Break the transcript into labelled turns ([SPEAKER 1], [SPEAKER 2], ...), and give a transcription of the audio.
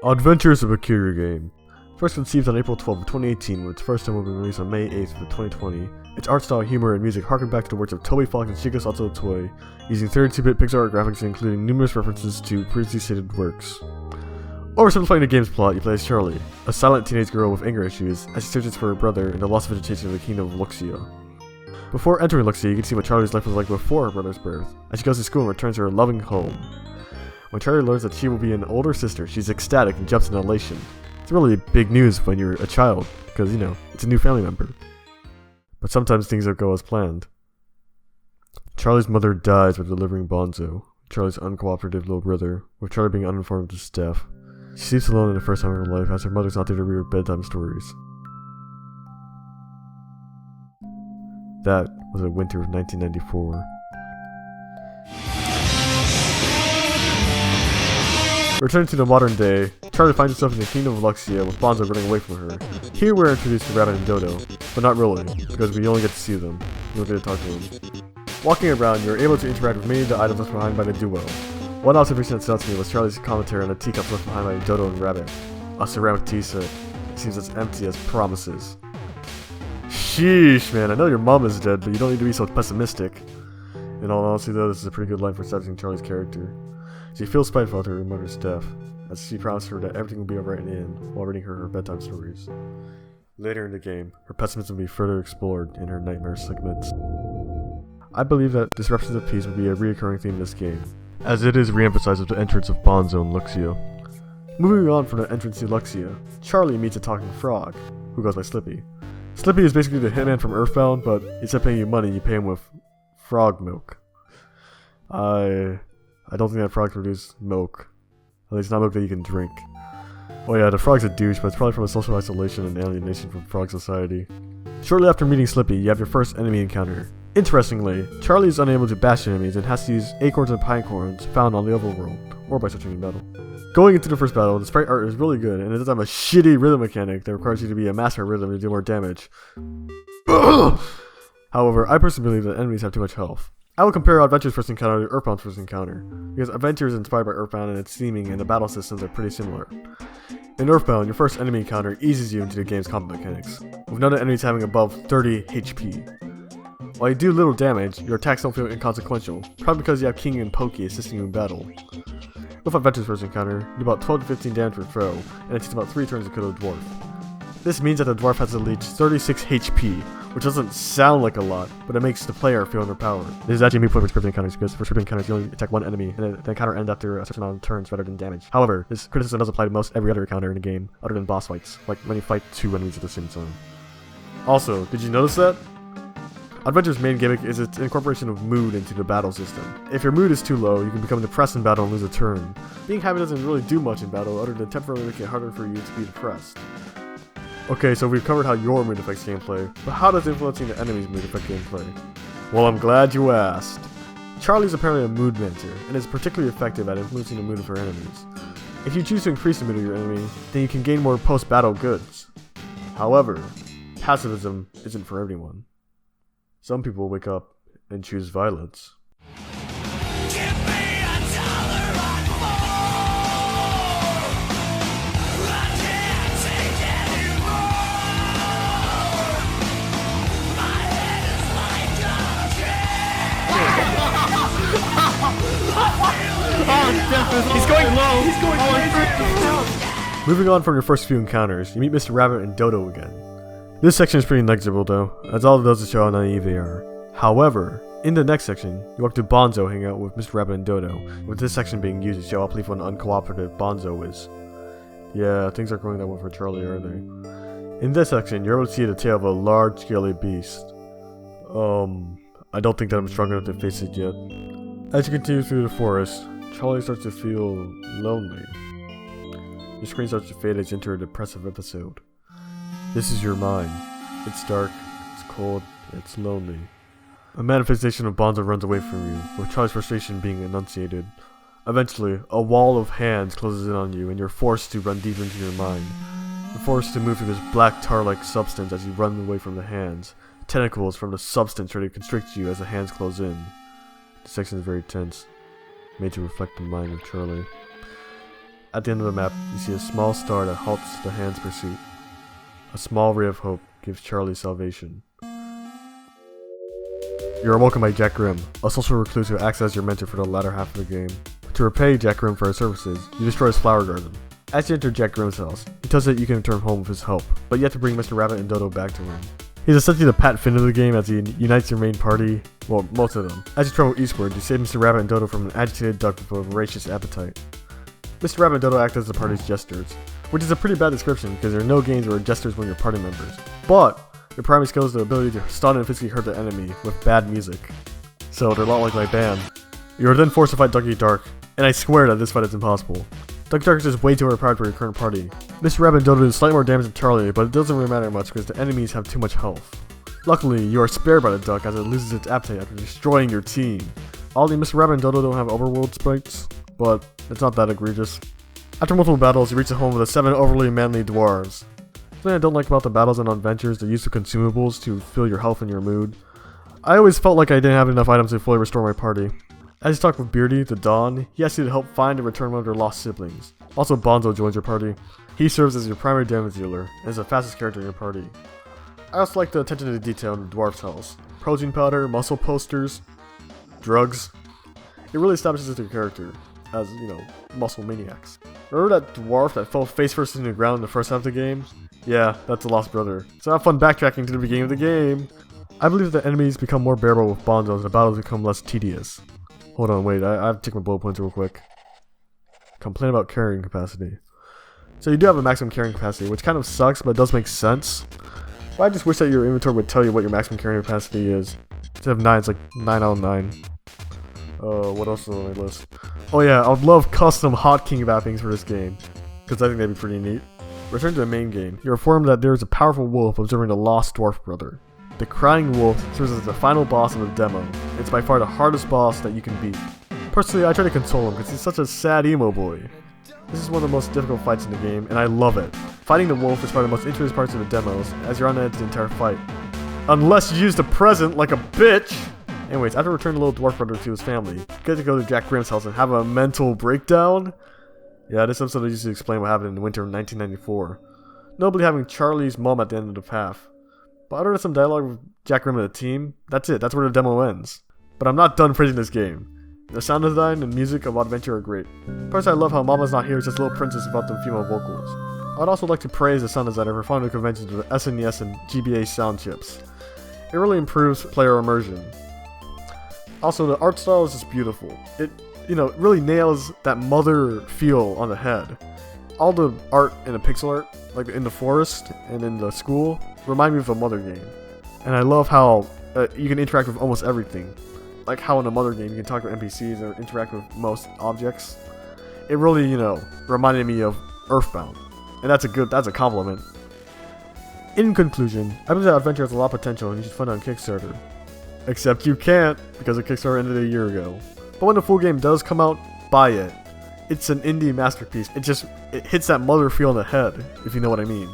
[SPEAKER 1] Oddventure is a peculiar game. First conceived on April 12, 2018, with its first demo being released on May 8, 2020, its art style, humor, and music harken back to the works of Toby Fox and Shigeru Sato Toei, using 32-bit pixel art graphics and including numerous references to previously stated works. Oversimplifying the game's plot, you play as Charlie, a silent teenage girl with anger issues, as she searches for her brother in the lost vegetation of the kingdom of Luxia. Before entering Luxia, you can see what Charlie's life was like before her brother's birth, as she goes to school and returns to her loving home. When Charlie learns that she will be an older sister, she's ecstatic and jumps in elation. It's really big news when you're a child, because, you know, it's a new family member. But sometimes things don't go as planned. Charlie's mother dies while delivering Bonzo, Charlie's uncooperative little brother, with Charlie being uninformed of his death. She sleeps alone in the first time of her life as her mother's not there to read her bedtime stories. That was the winter of 1994. Returning to the modern day, Charlie finds himself in the kingdom of Luxia with Bonzo running away from her. Here we're introduced to Rabbit and Dodo, but not really, because we only get to see them. We don't get to talk to them. Walking around, you're able to interact with many of the items left behind by the duo. One observation that stood out to me was Charlie's commentary on the teacups left behind by Dodo and Rabbit. A ceramic tea set. It seems as empty as promises. Sheesh, man, I know your mom is dead, but you don't need to be so pessimistic. In all honesty though, this is a pretty good line for establishing Charlie's character. She feels spiteful after her mother's death, as she promised her that everything will be alright in the end, while reading her bedtime stories. Later in the game, her pessimism will be further explored in her nightmare segments. I believe that disruptions of peace will be a recurring theme in this game, as it is re-emphasized with the entrance of Bonzo and Luxia. Moving on from the entrance to Luxia, Charlie meets a talking frog, who goes by Slippy. Slippy is basically the hitman from Earthbound, but instead of paying you money, you pay him with frog milk. I don't think that frogs produce milk. At least not milk that you can drink. Oh yeah, the frog's a douche, but it's probably from a social isolation and alienation from frog society. Shortly after meeting Slippy, you have your first enemy encounter. Interestingly, Charlie is unable to bash enemies and has to use acorns and pine cones found on the overworld, or by searching in battle. Going into the first battle, the sprite art is really good, and it does have a shitty rhythm mechanic that requires you to be a master of rhythm to do more damage. However, I personally believe that enemies have too much health. I will compare Oddventure's first encounter to Earthbound's first encounter, because Adventure is inspired by Earthbound and its theming and the battle systems are pretty similar. In Earthbound, your first enemy encounter eases you into the game's combat mechanics, with none of the enemies having above 30 HP. While you do little damage, your attacks don't feel inconsequential, probably because you have King and Pokey assisting you in battle. With Adventure's first encounter, you do about 12 to 15 damage per throw, and it takes about 3 turns to kill a dwarf. This means that the dwarf has at least 36 HP, which doesn't sound like a lot, but it makes the player feel underpowered. This is actually a moot point for scripted encounters, because for scripted encounters you only attack one enemy, and the encounter ends after a certain amount of turns rather than damage. However, this criticism does apply to most every other encounter in the game, other than boss fights, like when you fight 2 enemies at the same time. Also, did you notice that? Adventure's main gimmick is its incorporation of mood into the battle system. If your mood is too low, you can become depressed in battle and lose a turn. Being happy doesn't really do much in battle other than temporarily make it harder for you to be depressed. Okay, so we've covered how your mood affects gameplay, but how does influencing the enemy's mood affect gameplay? Well, I'm glad you asked. Charlie is apparently a mood mentor, and is particularly effective at influencing the mood of her enemies. If you choose to increase the mood of your enemy, then you can gain more post-battle goods. However, pacifism isn't for everyone. Some people wake up and choose violence.
[SPEAKER 2] He's going low. He's going low.
[SPEAKER 1] Moving on from your first few encounters, you meet Mr. Rabbit and Dodo again. This section is pretty negligible though, as all it does is show how naive they are. However, in the next section, you walk to Bonzo hanging out with Mr. Rabbit and Dodo, with this section being used to show how playful and uncooperative Bonzo is. Yeah, things aren't going that well for Charlie, are they? In this section, you're able to see the tail of a large, scaly beast. I don't think that I'm strong enough to face it yet. As you continue through the forest, Charlie starts to feel lonely. Your screen starts to fade as you enter a depressive episode. This is your mind. It's dark, it's cold, it's lonely. A manifestation of Bonzo runs away from you, with Charlie's frustration being enunciated. Eventually, a wall of hands closes in on you, and you're forced to run deeper into your mind. You're forced to move through this black tar-like substance as you run away from the hands. Tentacles from the substance try to constrict you as the hands close in. This section is very tense, made to reflect the mind of Charlie. At the end of the map, you see a small star that halts the hand's pursuit. A small ray of hope gives Charlie salvation. You are welcomed by Jack Grimm, a social recluse who acts as your mentor for the latter half of the game. To repay Jack Grimm for his services, you destroy his flower garden. As you enter Jack Grimm's house, he tells you that you can return home with his help, but you have to bring Mr. Rabbit and Dodo back to him. He's essentially the Pat Finn of the game as he unites your main party, well, most of them. As you travel eastward, you save Mr. Rabbit and Dodo from an agitated duck with a voracious appetite. Mr. Rabbit and Dodo act as the party's jesters, which is a pretty bad description because there are no games where jesters when you're party members. But their primary skill is the ability to stun and physically hurt the enemy with bad music. So they're a lot like my band. You are then forced to fight Ducky Dark, and I swear that this fight is impossible. Ducky Dark is just way too overpowered for your current party. Mr. Rabbit and Dodo do slightly more damage than Charlie, but it doesn't really matter much because the enemies have too much health. Luckily, you are spared by the duck as it loses its appetite after destroying your team. Oddly, Mr. Rabbit and Dodo don't have overworld sprites, but it's not that egregious. After multiple battles, you reach the home of the 7 overly manly dwarves. Something I don't like about the battles and Oddventures, the use of consumables to fill your health and your mood. I always felt like I didn't have enough items to fully restore my party. As you talk with Beardy, the Dawn, he asks you to help find and return one of their lost siblings. Also, Bonzo joins your party. He serves as your primary damage dealer, and is the fastest character in your party. I also like the attention to detail in the dwarf's house. Protein powder, muscle posters, drugs. It really establishes their character as, muscle maniacs. Remember that dwarf that fell face first into the ground in the first half of the game? Yeah, that's the lost brother. So have fun backtracking to the beginning of the game. I believe that the enemies become more bearable with Bonzo as the battles become less tedious. Hold on, wait, I have to take my bullet points real quick. Complain about carrying capacity. So you do have a maximum carrying capacity, which kind of sucks, but it does make sense. But I just wish that your inventory would tell you what your maximum carrying capacity is. Instead of 9, it's like 9 out of 9. What else is on my list? Oh yeah, I would love custom hotkey mappings for this game, because I think that'd be pretty neat. Return to the main game. You're informed that there is a powerful wolf observing the lost dwarf brother. The Crying Wolf serves as the final boss of the demo. It's by far the hardest boss that you can beat. Personally, I try to console him because he's such a sad emo boy. This is one of the most difficult fights in the game, and I love it. Fighting the wolf is probably the most interesting parts of the demos, as you're on edge the entire fight. Unless you use the present like a bitch! Anyways, after returning the little dwarf brother to his family, you get to go to Jack Grimm's house and have a mental breakdown. Yeah, this episode used to explain what happened in the winter of 1994. Notably having Charlie's mom at the end of the path. But other than some dialogue with Jack Grimm and the team, that's it, that's where the demo ends. But I'm not done praising this game. The sound design and music of Oddventure are great. Personally, I love how Mama's Not Here is just a little princess without the female vocals. I'd also like to praise the sound designer for finding the conventions of the SNES and GBA sound chips. It really improves player immersion. Also, the art style is just beautiful. It, really nails that mother feel on the head. All the art in the pixel art, like in the forest and in the school, remind me of a Mother game. And I love how you can interact with almost everything. Like how in a Mother game you can talk to NPCs or interact with most objects. It really, reminded me of Earthbound. And that's a compliment. In conclusion, I believe that Oddventure has a lot of potential and you should fund it on Kickstarter. Except you can't, because the Kickstarter ended a year ago. But when the full game does come out, buy it. It's an indie masterpiece. It hits that mother feel in the head, if you know what I mean.